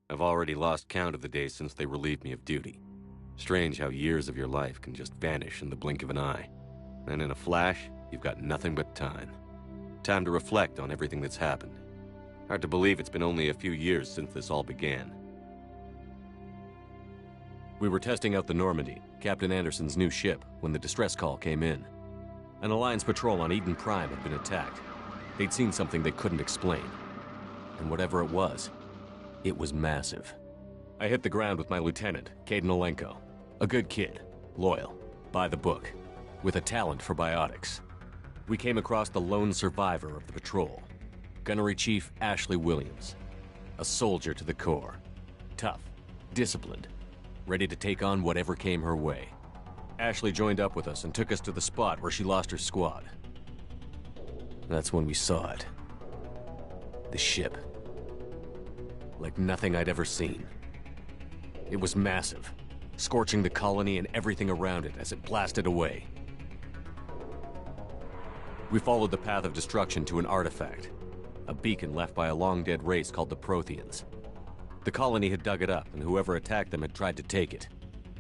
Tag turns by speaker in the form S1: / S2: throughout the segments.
S1: I've already lost count of the days since they relieved me of duty. Strange how years of your life can just vanish in the blink of an eye. And in a flash, you've got nothing but time. Time to reflect on everything that's happened. Hard to believe it's been only a few years since this all began. We were testing out the Normandy, Captain Anderson's new ship, when the distress call came in. An Alliance patrol on Eden Prime had been attacked. They'd seen something they couldn't explain. And whatever it was massive. I hit the ground with my lieutenant, Caden Olenko. A good kid, loyal, by the book, with a talent for biotics. We came across the lone survivor of the patrol, Gunnery Chief Ashley Williams. A soldier to the core. Tough, disciplined, ready to take on whatever came her way. Ashley joined up with us and took us to the spot where she lost her squad. That's when we saw it. The ship. Like nothing I'd ever seen. It was massive, scorching the colony and everything around it as it blasted away. We followed the path of destruction to an artifact, a beacon left by a long-dead race called the Protheans. The colony had dug it up, and whoever attacked them had tried to take it.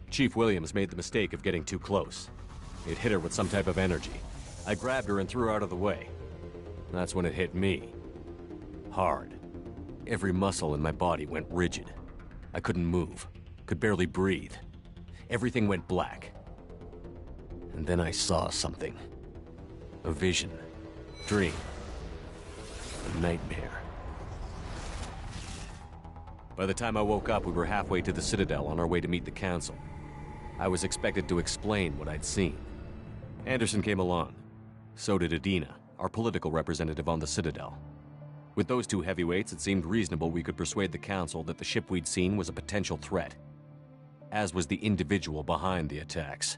S1: Chief Williams made the mistake of getting too close. It hit her with some type of energy. I grabbed her and threw her out of the way. That's when it hit me. Hard. Every muscle in my body went rigid. I couldn't move, could barely breathe. Everything went black. And then I saw something. A vision. Dream. A nightmare. By the time I woke up, we were halfway to the Citadel on our way to meet the Council. I was expected to explain what I'd seen. Anderson came along. So did Adina, our political representative on the Citadel. With those two heavyweights, it seemed reasonable we could persuade the Council that the ship we'd seen was a potential threat, as was the individual behind the attacks.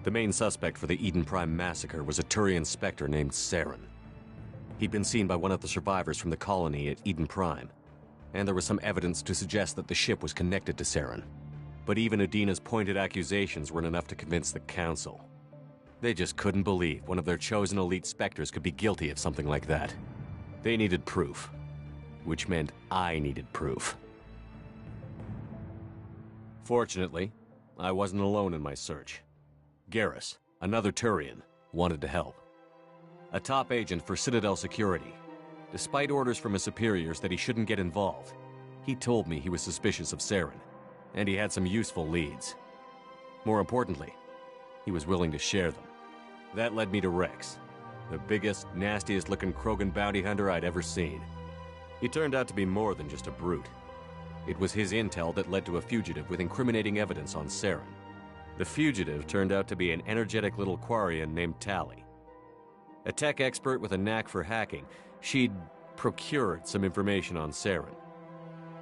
S1: The main suspect for the Eden Prime massacre was a Turian Spectre named Saren. He'd been seen by one of the survivors from the colony at Eden Prime, and there was some evidence to suggest that the ship was connected to Saren. But even Adina's pointed accusations weren't enough to convince the Council. They just couldn't believe one of their chosen elite Spectres could be guilty of something like that. They needed proof, which meant I needed proof. Fortunately, I wasn't alone in my search. Garrus, another Turian, wanted to help. A top agent for Citadel Security. Despite orders from his superiors that he shouldn't get involved, he told me he was suspicious of Saren, and he had some useful leads. More importantly, he was willing to share them. That led me to Rex, the biggest, nastiest-looking Krogan bounty hunter I'd ever seen. He turned out to be more than just a brute. It was his intel that led to a fugitive with incriminating evidence on Saren. The fugitive turned out to be an energetic little Quarian named Tali. A tech expert with a knack for hacking, she'd procured some information on Saren.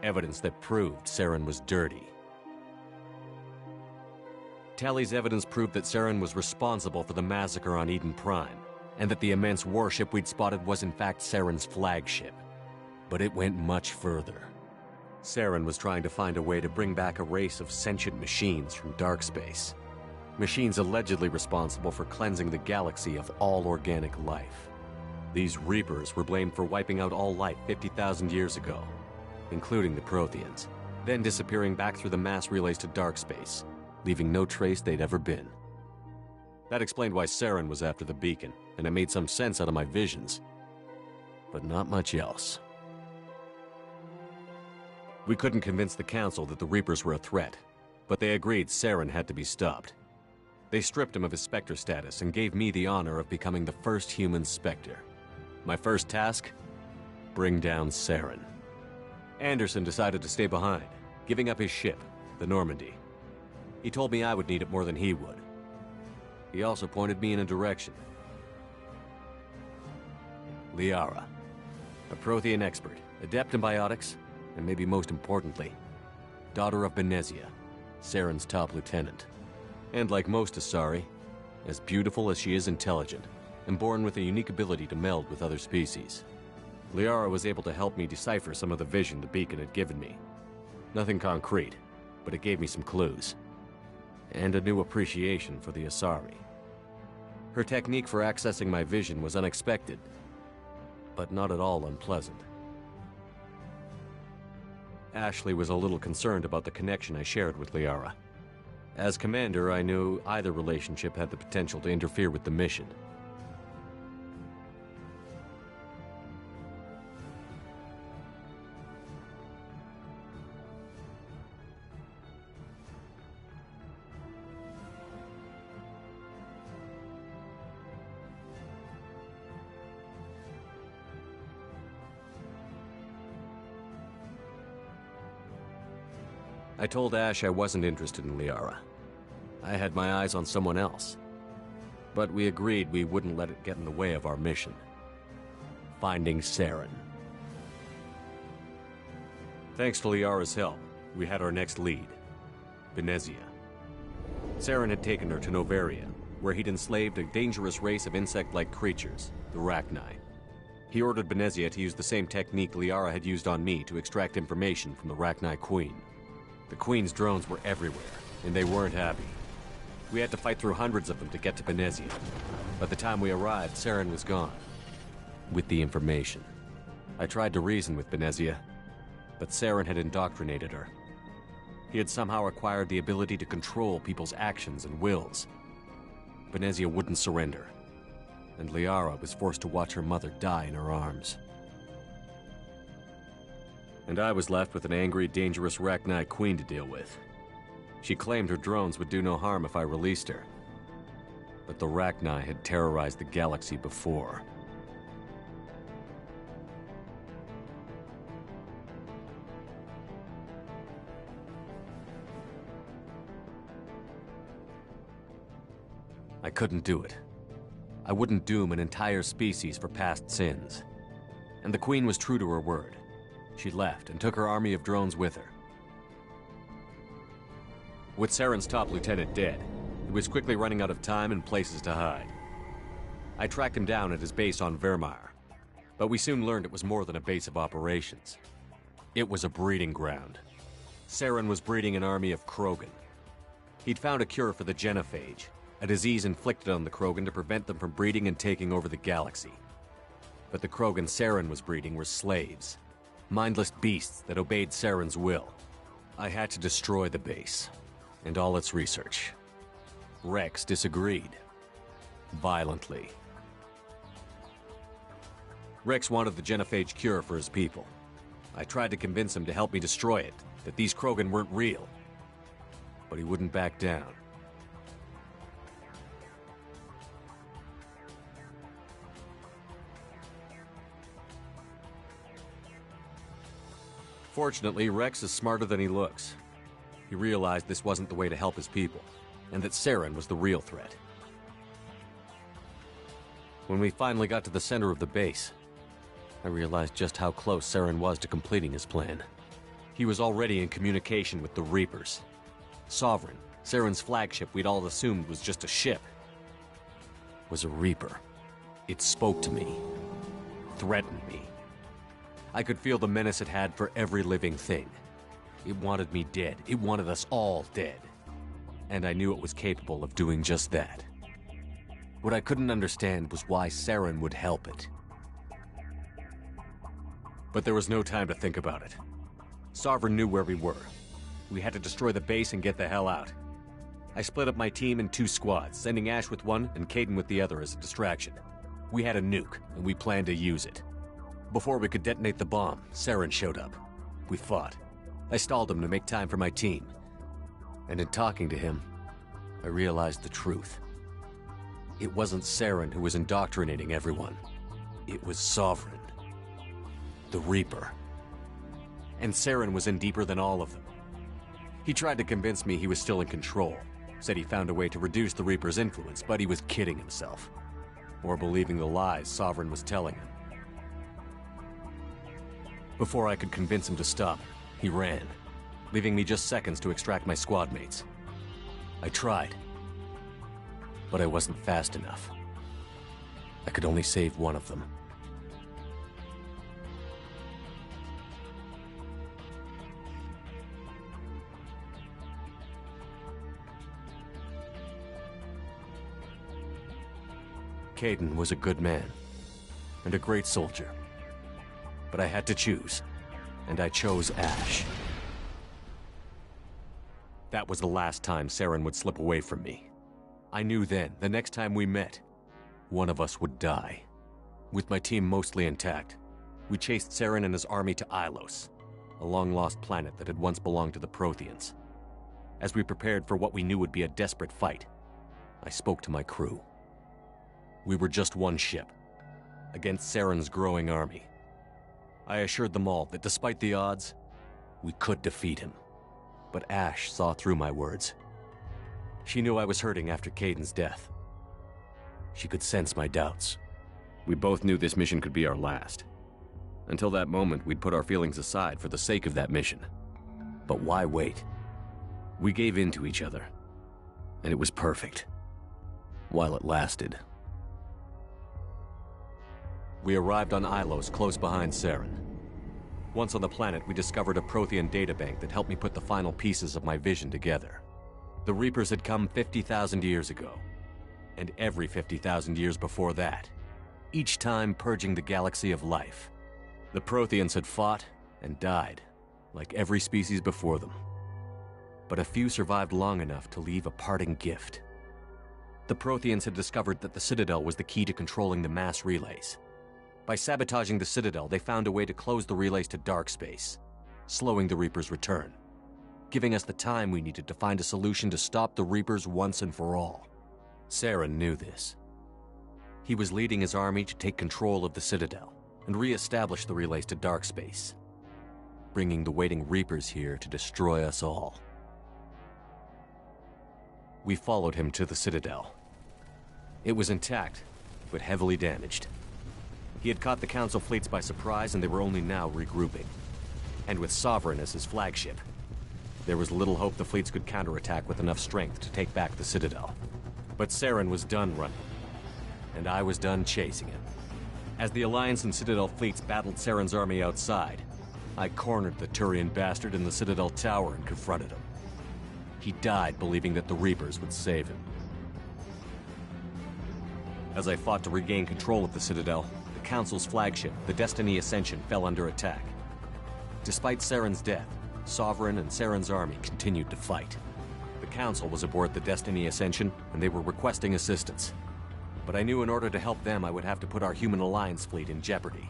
S1: Evidence that proved Saren was dirty. Tali's evidence proved that Saren was responsible for the massacre on Eden Prime, and that the immense warship we'd spotted was in fact Saren's flagship. But it went much further. Saren was trying to find a way to bring back a race of sentient machines from dark space. Machines allegedly responsible for cleansing the galaxy of all organic life. These Reapers were blamed for wiping out all life 50,000 years ago, including the Protheans, then disappearing back through the mass relays to dark space, leaving no trace they'd ever been. That explained why Saren was after the beacon, and it made some sense out of my visions. But not much else. We couldn't convince the Council that the Reapers were a threat, but they agreed Saren had to be stopped. They stripped him of his Spectre status and gave me the honor of becoming the first human Spectre. My first task? Bring down Saren. Anderson decided to stay behind, giving up his ship, the Normandy. He told me I would need it more than he would. He also pointed me in a direction. Liara, a Prothean expert, adept in biotics, and maybe most importantly, daughter of Benezia, Saren's top lieutenant. And like most Asari, as beautiful as she is intelligent, and born with a unique ability to meld with other species. Liara was able to help me decipher some of the vision the beacon had given me. Nothing concrete, but it gave me some clues. And a new appreciation for the Asari. Her technique for accessing my vision was unexpected, but not at all unpleasant. Ashley was a little concerned about the connection I shared with Liara. As commander, I knew either relationship had the potential to interfere with the mission. I told Ash I wasn't interested in Liara. I had my eyes on someone else. But we agreed we wouldn't let it get in the way of our mission. Finding Saren. Thanks to Liara's help, we had our next lead. Benezia. Saren had taken her to Novaria, where he'd enslaved a dangerous race of insect-like creatures, the Rachni. He ordered Benezia to use the same technique Liara had used on me to extract information from the Rachni Queen. The Queen's drones were everywhere, and they weren't happy. We had to fight through hundreds of them to get to Benezia. By the time we arrived, Saren was gone. With the information. I tried to reason with Benezia, but Saren had indoctrinated her. He had somehow acquired the ability to control people's actions and wills. Benezia wouldn't surrender, and Liara was forced to watch her mother die in her arms. And I was left with an angry, dangerous Rachni Queen to deal with. She claimed her drones would do no harm if I released her. But the Rachni had terrorized the galaxy before. I couldn't do it. I wouldn't doom an entire species for past sins. And the Queen was true to her word. She left and took her army of drones with her. With Saren's top lieutenant dead, he was quickly running out of time and places to hide. I tracked him down at his base on Vermeer, but we soon learned it was more than a base of operations. It was a breeding ground. Saren was breeding an army of Krogan. He'd found a cure for the genophage, a disease inflicted on the Krogan to prevent them from breeding and taking over the galaxy. But the Krogan Saren was breeding were slaves. Mindless beasts that obeyed Saren's will. I had to destroy the base, and all its research. Rex disagreed. Violently. Rex wanted the genophage cure for his people. I tried to convince him to help me destroy it, that these Krogan weren't real. But he wouldn't back down. Fortunately, Rex is smarter than he looks. He realized this wasn't the way to help his people, and that Saren was the real threat. When we finally got to the center of the base, I realized just how close Saren was to completing his plan. He was already in communication with the Reapers. Sovereign, Saren's flagship we'd all assumed was just a ship, was a Reaper. It spoke to me, threatened me. I could feel the menace it had for every living thing. It wanted me dead. It wanted us all dead. And I knew it was capable of doing just that. What I couldn't understand was why Saren would help it. But there was no time to think about it. Sovereign knew where we were. We had to destroy the base and get the hell out. I split up my team in 2 squads, sending Ash with one and Caden with the other as a distraction. We had a nuke, and we planned to use it. Before we could detonate the bomb, Saren showed up. We fought. I stalled him to make time for my team. And in talking to him, I realized the truth. It wasn't Saren who was indoctrinating everyone. It was Sovereign. The Reaper. And Saren was in deeper than all of them. He tried to convince me he was still in control. Said he found a way to reduce the Reaper's influence, but he was kidding himself. Or believing the lies Sovereign was telling him. Before I could convince him to stop, he ran, leaving me just seconds to extract my squad mates. I tried, but I wasn't fast enough. I could only save one of them. Caden was a good man, and a great soldier. But I had to choose, and I chose Ash. That was the last time Saren would slip away from me. I knew then, the next time we met, one of us would die. With my team mostly intact, we chased Saren and his army to Ilos, a long-lost planet that had once belonged to the Protheans. As we prepared for what we knew would be a desperate fight, I spoke to my crew. We were just one ship, against Saren's growing army. I assured them all that despite the odds, we could defeat him. But Ash saw through my words. She knew I was hurting after Caden's death. She could sense my doubts. We both knew this mission could be our last. Until that moment, we'd put our feelings aside for the sake of that mission. But why wait? We gave in to each other, and it was perfect. While it lasted. We arrived on Ilos, close behind Saren. Once on the planet, we discovered a Prothean databank that helped me put the final pieces of my vision together. The Reapers had come 50,000 years ago, and every 50,000 years before that, each time purging the galaxy of life. The Protheans had fought and died, like every species before them. But a few survived long enough to leave a parting gift. The Protheans had discovered that the Citadel was the key to controlling the mass relays. By sabotaging the Citadel, they found a way to close the relays to dark space, slowing the Reapers' return, giving us the time we needed to find a solution to stop the Reapers once and for all. Saren knew this. He was leading his army to take control of the Citadel and re-establish the relays to dark space, bringing the waiting Reapers here to destroy us all. We followed him to the Citadel. It was intact, but heavily damaged. He had caught the Council fleets by surprise, and they were only now regrouping. And with Sovereign as his flagship, there was little hope the fleets could counterattack with enough strength to take back the Citadel. But Saren was done running, and I was done chasing him. As the Alliance and Citadel fleets battled Saren's army outside, I cornered the Turian bastard in the Citadel tower and confronted him. He died believing that the Reapers would save him. As I fought to regain control of the Citadel, the Council's flagship, the Destiny Ascension, fell under attack. Despite Saren's death, Sovereign and Saren's army continued to fight. The Council was aboard the Destiny Ascension, and they were requesting assistance. But I knew in order to help them, I would have to put our Human Alliance fleet in jeopardy.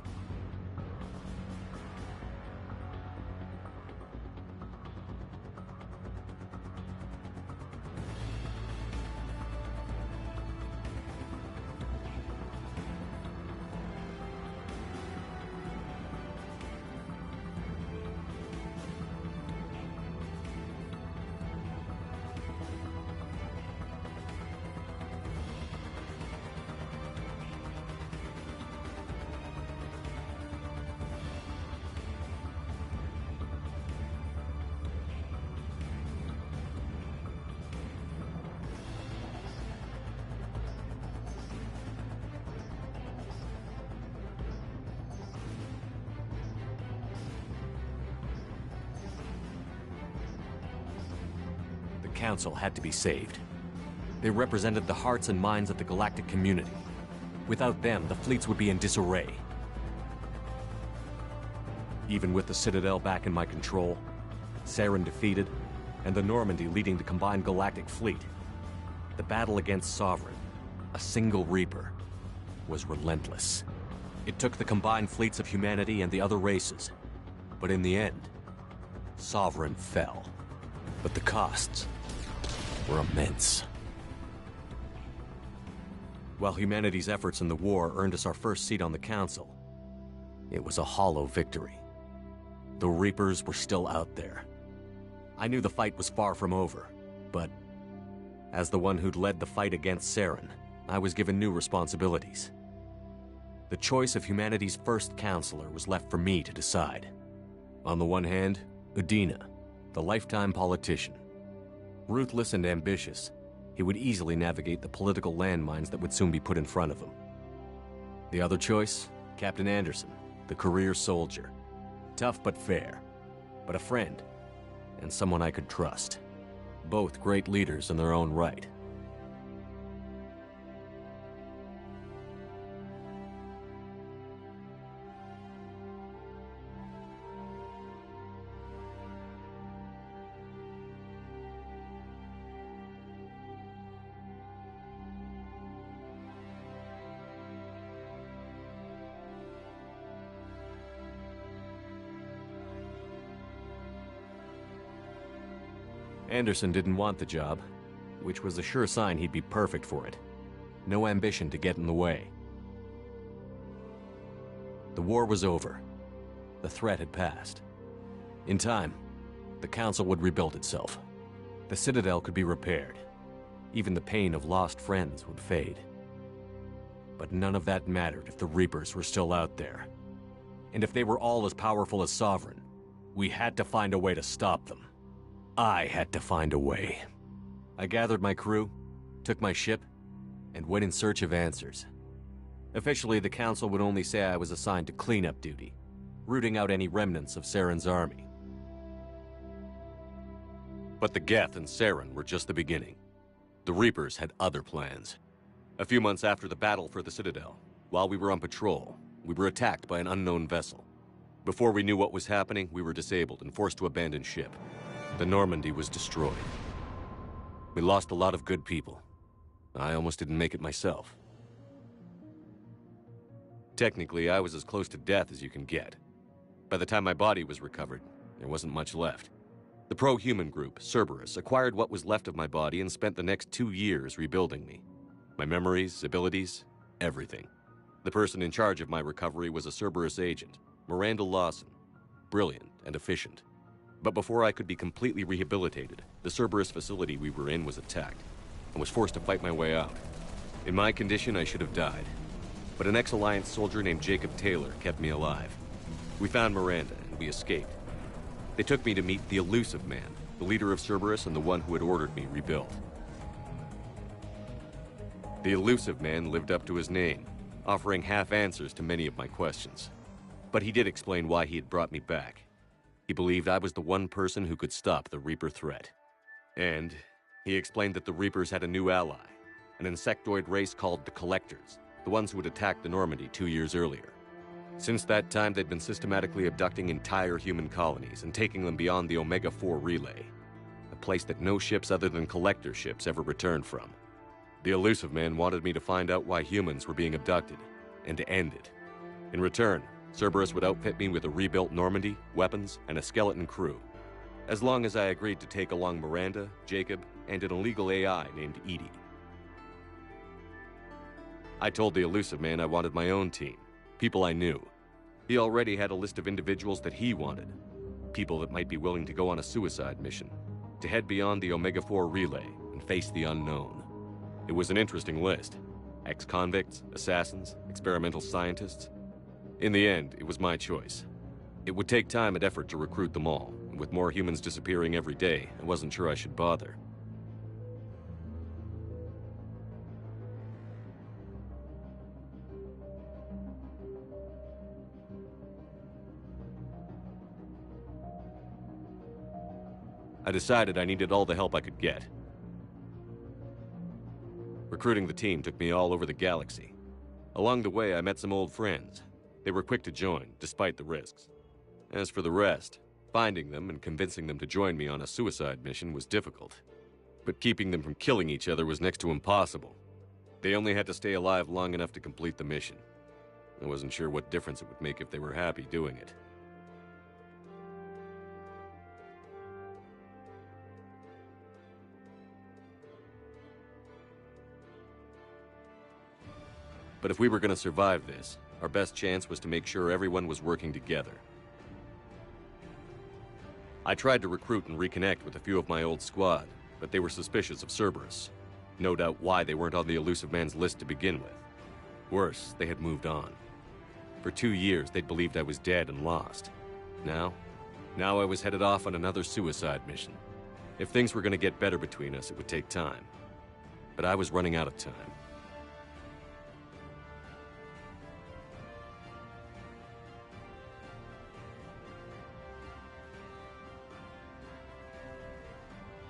S1: The Council had to be saved. They represented the hearts and minds of the galactic community. Without them, the fleets would be in disarray. Even with the Citadel back in my control, Saren defeated, and the Normandy leading the combined galactic fleet, the battle against Sovereign, a single Reaper, was relentless. It took the combined fleets of humanity and the other races, but in the end, Sovereign fell. But the costs were immense. While humanity's efforts in the war earned us our first seat on the Council, it was a hollow victory. The Reapers were still out there. I knew the fight was far from over, but as the one who'd led the fight against Saren, I was given new responsibilities. The choice of humanity's first counselor was left for me to decide. On the one hand, Udina, the lifetime politician. Ruthless and ambitious, he would easily navigate the political landmines that would soon be put in front of him. The other choice, Captain Anderson, the career soldier. Tough but fair, but a friend, and someone I could trust. Both great leaders in their own right. Anderson didn't want the job, which was a sure sign he'd be perfect for it. No ambition to get in the way. The war was over. The threat had passed. In time, the Council would rebuild itself. The Citadel could be repaired. Even the pain of lost friends would fade. But none of that mattered if the Reapers were still out there. And if they were all as powerful as Sovereign, we had to find a way to stop them. I had to find a way. I gathered my crew, took my ship, and went in search of answers. Officially, the Council would only say I was assigned to cleanup duty, rooting out any remnants of Saren's army. But the Geth and Saren were just the beginning. The Reapers had other plans. A few months after the battle for the Citadel, while we were on patrol, we were attacked by an unknown vessel. Before we knew what was happening, we were disabled and forced to abandon ship. The Normandy was destroyed. We lost a lot of good people. I almost didn't make it myself. Technically, I was as close to death as you can get. By the time my body was recovered, there wasn't much left. The pro-human group, Cerberus, acquired what was left of my body and spent the next 2 years rebuilding me. My memories, abilities, everything. The person in charge of my recovery was a Cerberus agent, Miranda Lawson. Brilliant and efficient. But before I could be completely rehabilitated, the Cerberus facility we were in was attacked. I was forced to fight my way out. In my condition, I should have died. But an ex-Alliance soldier named Jacob Taylor kept me alive. We found Miranda, and we escaped. They took me to meet the Elusive Man, the leader of Cerberus and the one who had ordered me rebuilt. The Elusive Man lived up to his name, offering half answers to many of my questions. But he did explain why he had brought me back. He believed I was the one person who could stop the Reaper threat. And he explained that the Reapers had a new ally, an insectoid race called the Collectors, the ones who had attacked the Normandy 2 years earlier. Since that time, they'd been systematically abducting entire human colonies and taking them beyond the Omega-4 relay, a place that no ships other than Collector ships ever returned from. The Elusive Man wanted me to find out why humans were being abducted, and to end it. In return, Cerberus would outfit me with a rebuilt Normandy, weapons, and a skeleton crew, as long as I agreed to take along Miranda, Jacob, and an illegal AI named Edie. I told the Elusive Man I wanted my own team, people I knew. He already had a list of individuals that he wanted, people that might be willing to go on a suicide mission, to head beyond the Omega-4 relay and face the unknown. It was an interesting list. Ex-convicts, assassins, experimental scientists. In the end, it was my choice. It would take time and effort to recruit them all, and with more humans disappearing every day, I wasn't sure I should bother. I decided I needed all the help I could get. Recruiting the team took me all over the galaxy. Along the way, I met some old friends. They were quick to join, despite the risks. As for the rest, finding them and convincing them to join me on a suicide mission was difficult. But keeping them from killing each other was next to impossible. They only had to stay alive long enough to complete the mission. I wasn't sure what difference it would make if they were happy doing it. But if we were going to survive this, our best chance was to make sure everyone was working together. I tried to recruit and reconnect with a few of my old squad, but they were suspicious of Cerberus. No doubt why they weren't on the Elusive Man's list to begin with. Worse, they had moved on. For 2 years, they'd believed I was dead and lost. Now I was headed off on another suicide mission. If things were going to get better between us, it would take time. But I was running out of time.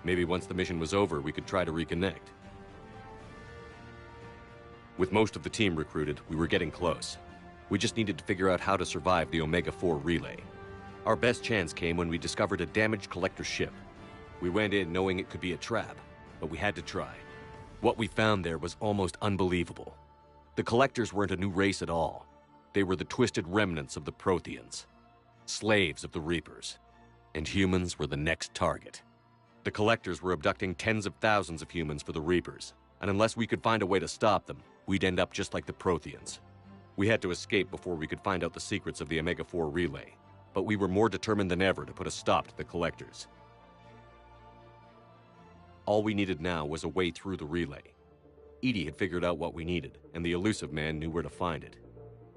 S1: Maybe once the mission was over, we could try to reconnect. With most of the team recruited, we were getting close. We just needed to figure out how to survive the Omega-4 relay. Our best chance came when we discovered a damaged Collector ship. We went in knowing it could be a trap, but we had to try. What we found there was almost unbelievable. The Collectors weren't a new race at all. They were the twisted remnants of the Protheans, slaves of the Reapers, and humans were the next target. The Collectors were abducting tens of thousands of humans for the Reapers, and unless we could find a way to stop them, we'd end up just like the Protheans. We had to escape before we could find out the secrets of the Omega-4 relay, but we were more determined than ever to put a stop to the Collectors. All we needed now was a way through the relay. Edie had figured out what we needed, and the elusive man knew where to find it.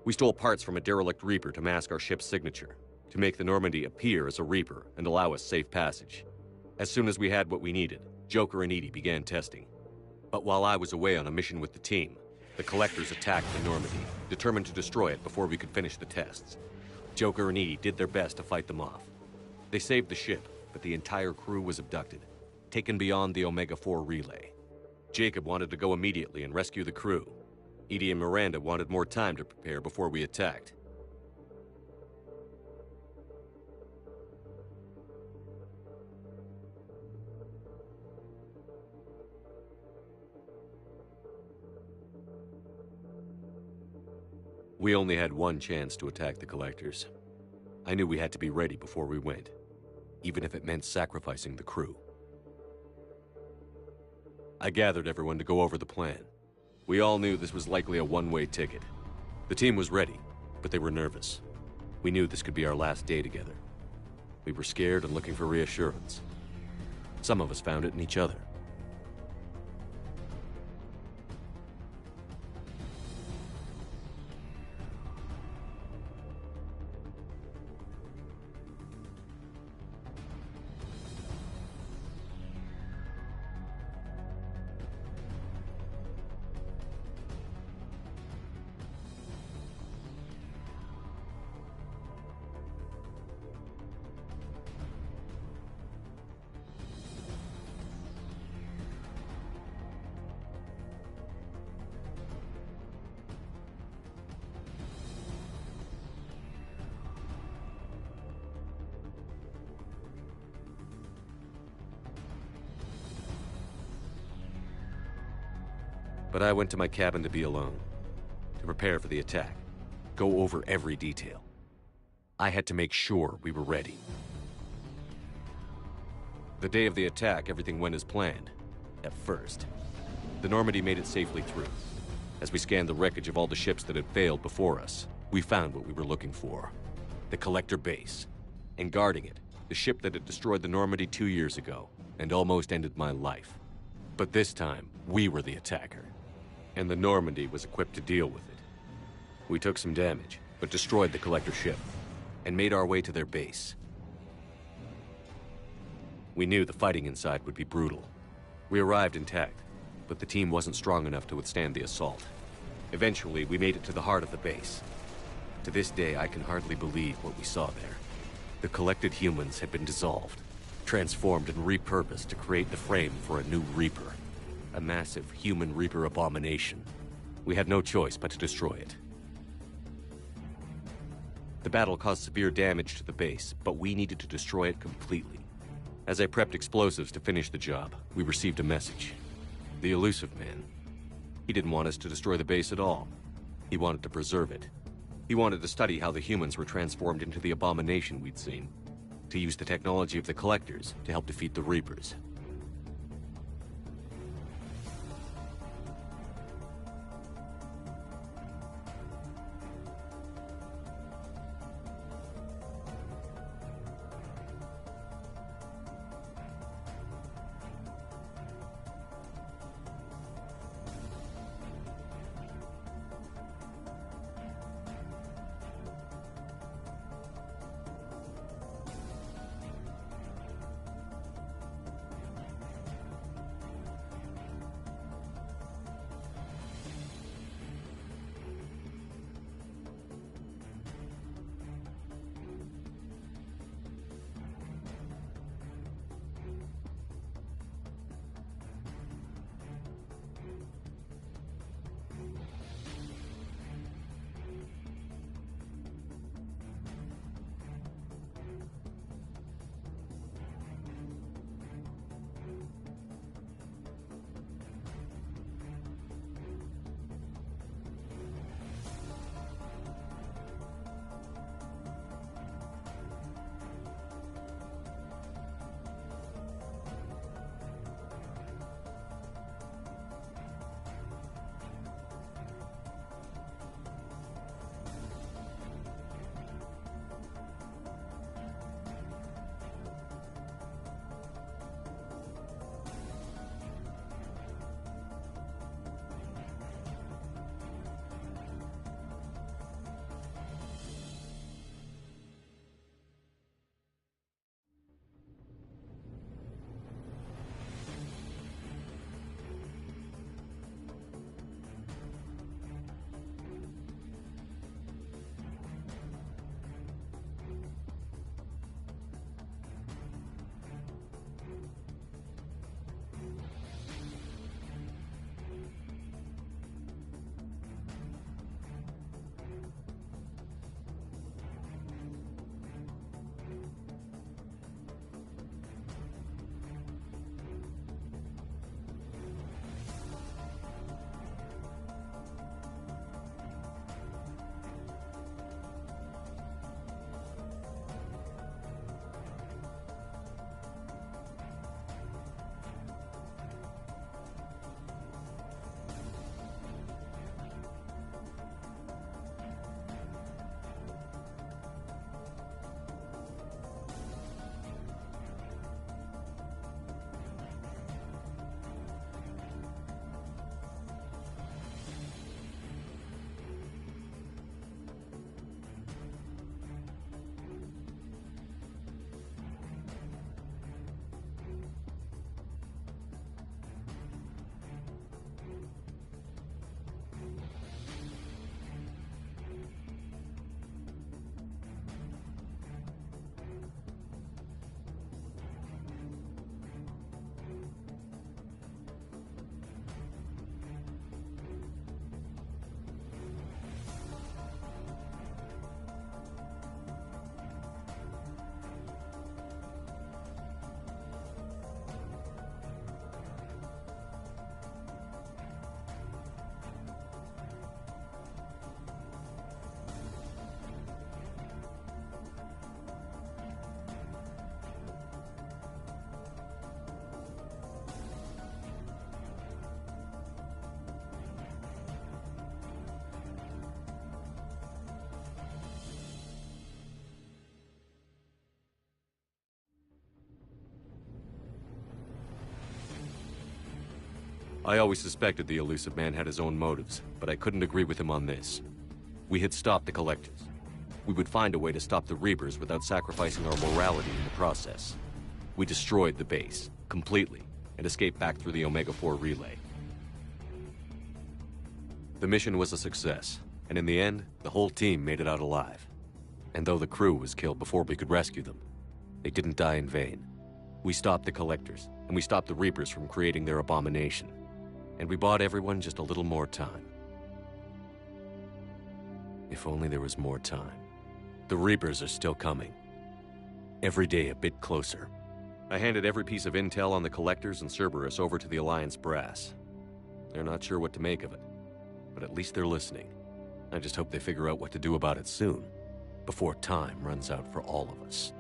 S1: We stole parts from a derelict Reaper to mask our ship's signature, to make the Normandy appear as a Reaper and allow us safe passage. As soon as we had what we needed, Joker and Edie began testing. But while I was away on a mission with the team, the Collectors attacked the Normandy, determined to destroy it before we could finish the tests. Joker and Edie did their best to fight them off. They saved the ship, but the entire crew was abducted, taken beyond the Omega-4 relay. Jacob wanted to go immediately and rescue the crew. Edie and Miranda wanted more time to prepare before we attacked. We only had one chance to attack the Collectors. I knew we had to be ready before we went, even if it meant sacrificing the crew. I gathered everyone to go over the plan. We all knew this was likely a one-way ticket. The team was ready, but they were nervous. We knew this could be our last day together. We were scared and looking for reassurance. Some of us found it in each other. But I went to my cabin to be alone, to prepare for the attack, go over every detail. I had to make sure we were ready. The day of the attack, everything went as planned, at first. The Normandy made it safely through. As we scanned the wreckage of all the ships that had failed before us, we found what we were looking for. The Collector base. And guarding it, the ship that had destroyed the Normandy 2 years ago, and almost ended my life. But this time, we were the attacker. And the Normandy was equipped to deal with it. We took some damage, but destroyed the Collector ship, and made our way to their base. We knew the fighting inside would be brutal. We arrived intact, but the team wasn't strong enough to withstand the assault. Eventually, we made it to the heart of the base. To this day, I can hardly believe what we saw there. The collected humans had been dissolved, transformed and repurposed to create the frame for a new Reaper. A massive human Reaper abomination. We had no choice but to destroy it. The battle caused severe damage to the base, but we needed to destroy it completely. As I prepped explosives to finish the job, we received a message. The elusive man. He didn't want us to destroy the base at all. He wanted to preserve it. He wanted to study how the humans were transformed into the abomination we'd seen. To use the technology of the Collectors to help defeat the Reapers. I always suspected the elusive man had his own motives, but I couldn't agree with him on this. We had stopped the Collectors. We would find a way to stop the Reapers without sacrificing our morality in the process. We destroyed the base, completely, and escaped back through the Omega-4 relay. The mission was a success, and in the end, the whole team made it out alive. And though the crew was killed before we could rescue them, they didn't die in vain. We stopped the Collectors, and we stopped the Reapers from creating their abomination. And we bought everyone just a little more time. If only there was more time. The Reapers are still coming. Every day a bit closer. I handed every piece of intel on the Collectors and Cerberus over to the Alliance brass. They're not sure what to make of it, but at least they're listening. I just hope they figure out what to do about it soon, before time runs out for all of us.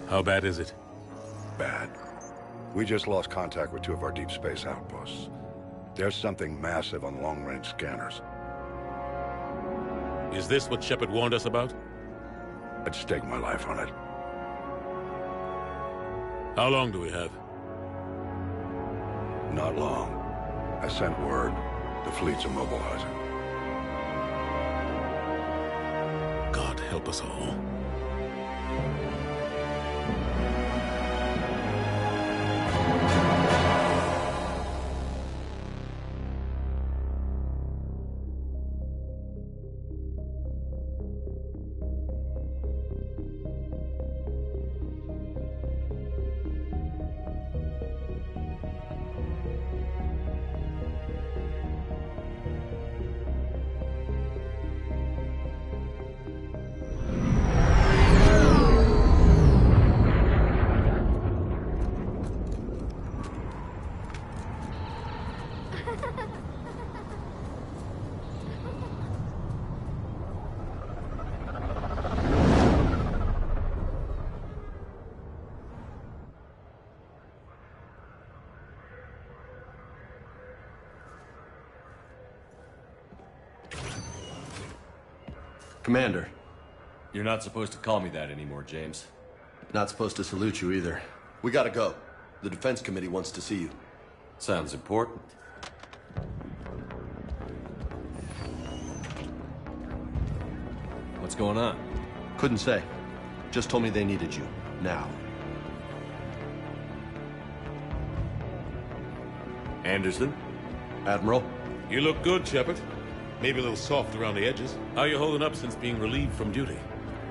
S2: How bad is it?
S3: Bad. We just lost contact with 2 of our deep space outposts. There's something massive on long-range scanners.
S2: Is this what Shepard warned us about?
S3: I'd stake my life on it.
S2: How long do we have?
S3: Not long. I sent word. The fleet's immobilizing.
S2: God help us all.
S4: Commander.
S1: You're not supposed to call me that anymore, James.
S4: Not supposed to salute you either. We gotta go. The Defense Committee wants to see you.
S1: Sounds important. What's going on?
S4: Couldn't say. Just told me they needed you. Now.
S1: Anderson?
S4: Admiral?
S2: You look good, Shepard. Maybe a little soft around the edges. How you holding up since being relieved from duty?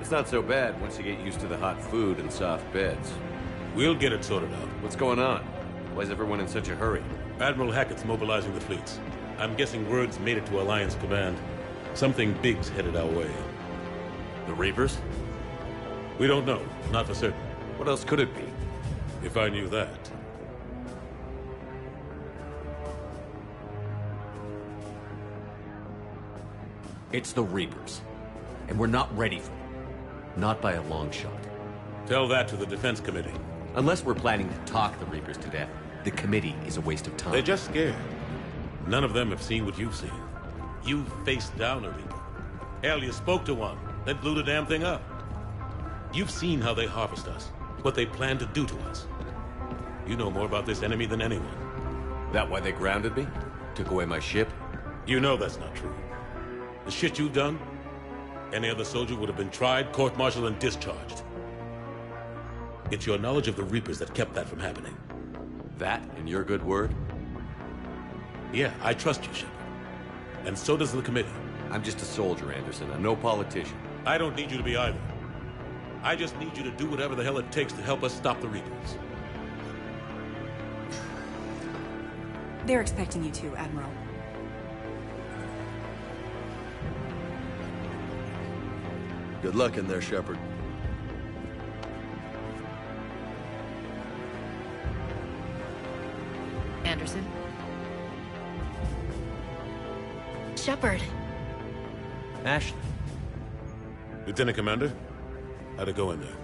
S1: It's not so bad once you get used to the hot food and soft beds.
S2: We'll get it sorted out.
S1: What's going on? Why is everyone in such a hurry?
S2: Admiral Hackett's mobilizing the fleets. I'm guessing word's made it to Alliance Command. Something big's headed our way.
S1: The Reapers?
S2: We don't know. Not for certain.
S1: What else could it be?
S2: If I knew that.
S1: It's the Reapers. And we're not ready for them. Not by a long shot.
S2: Tell that to the Defense Committee.
S1: Unless we're planning to talk the Reapers to death, the committee is a waste of time.
S2: They're just scared. None of them have seen what you've seen. You faced down a Reaper. Hell, you spoke to one, then blew the damn thing up. You've seen how they harvest us, what they plan to do to us. You know more about this enemy than anyone.
S1: That why they grounded me? Took away my ship?
S2: You know that's not true. The shit you've done, any other soldier would have been tried, court-martialed, and discharged. It's your knowledge of the Reapers that kept that from happening.
S1: That and your good word?
S2: Yeah, I trust you, Shepard. And so does the committee.
S1: I'm just a soldier, Anderson. I'm no politician.
S2: I don't need you to be either. I just need you to do whatever the hell it takes to help us stop the Reapers.
S5: They're expecting you to, Admiral.
S4: Good luck in there, Shepard.
S6: Anderson? Shepard.
S1: Ashley.
S2: Lieutenant Commander, How'd it go in there?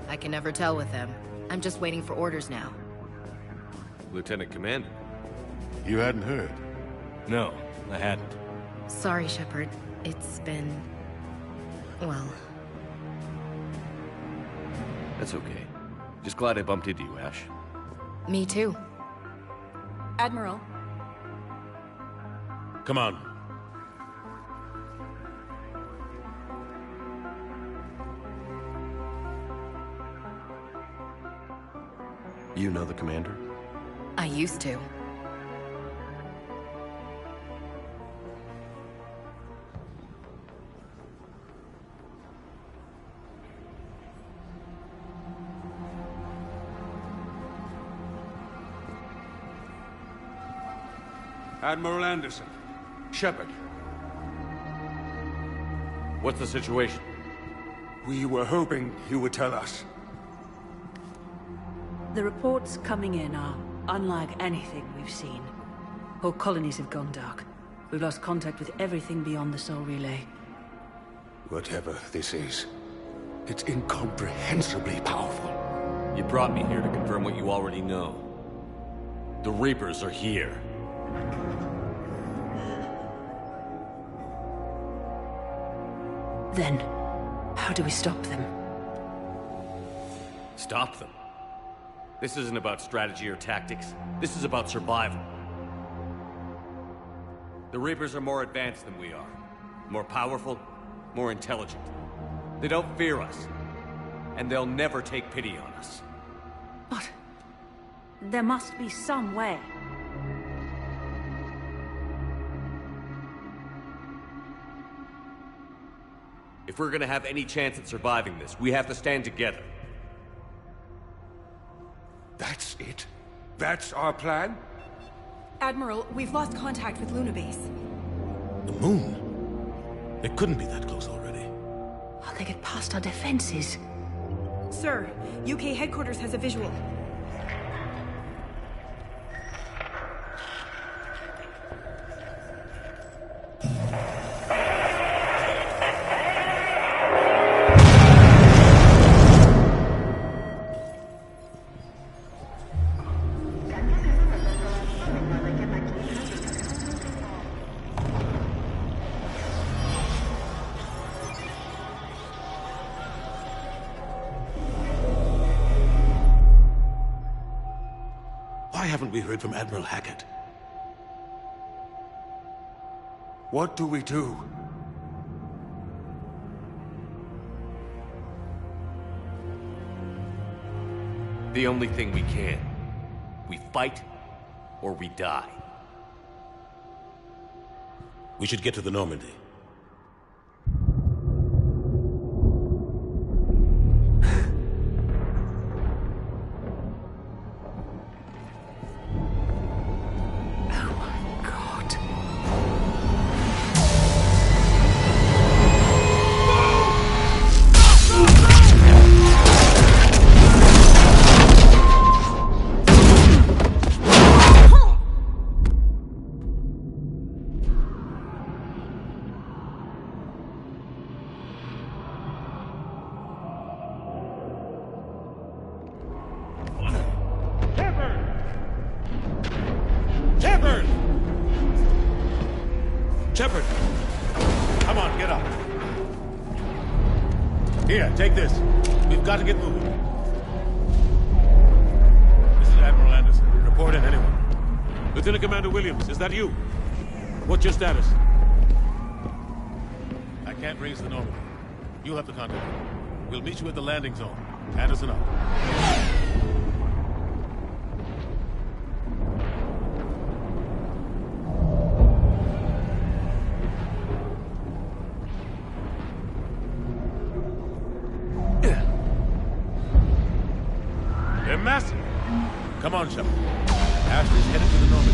S6: I can never tell with them. I'm just waiting for orders now.
S1: Lieutenant Commander?
S3: You hadn't heard?
S1: No, I hadn't.
S6: Sorry, Shepard. It's been... well...
S1: That's okay. Just glad I bumped into you, Ash.
S6: Me too.
S5: Admiral,
S2: Come on.
S4: You know the commander?
S6: I used to.
S7: Admiral Anderson. Shepard.
S1: What's the situation?
S7: We were hoping you would tell us.
S8: The reports coming in are unlike anything we've seen. Whole colonies have gone dark. We've lost contact with everything beyond the Sol Relay.
S7: Whatever this is, it's incomprehensibly powerful.
S1: You brought me here to confirm what you already know. The Reapers are here.
S8: Then, how do we stop them?
S1: Stop them? This isn't about strategy or tactics. This is about survival. The Reapers are more advanced than we are. More powerful, more intelligent. They don't fear us. And they'll never take pity on us.
S8: But... there must be some way.
S1: If we're gonna have any chance at surviving this, we have to stand together.
S7: That's it? That's our plan?
S5: Admiral, we've lost contact with Luna Base.
S2: The moon? It couldn't be that close already.
S8: How'd they get past our defenses?
S5: Sir, UK headquarters has a visual.
S2: Why haven't we heard from Admiral Hackett?
S7: What do we do?
S1: The only thing we can. We fight, or we die.
S2: We should get to the Normandy. Shepard! Come on, get up. Here, take this. We've got to get moving. This is Admiral Anderson. Report in, anyone. Lieutenant Commander Williams, is that you? What's your status? I can't raise the Normandy. You'll have to contact me. We'll meet you at the landing zone. Anderson up. They're massive. Come on, Shepard. Ash is headed to the Normandy.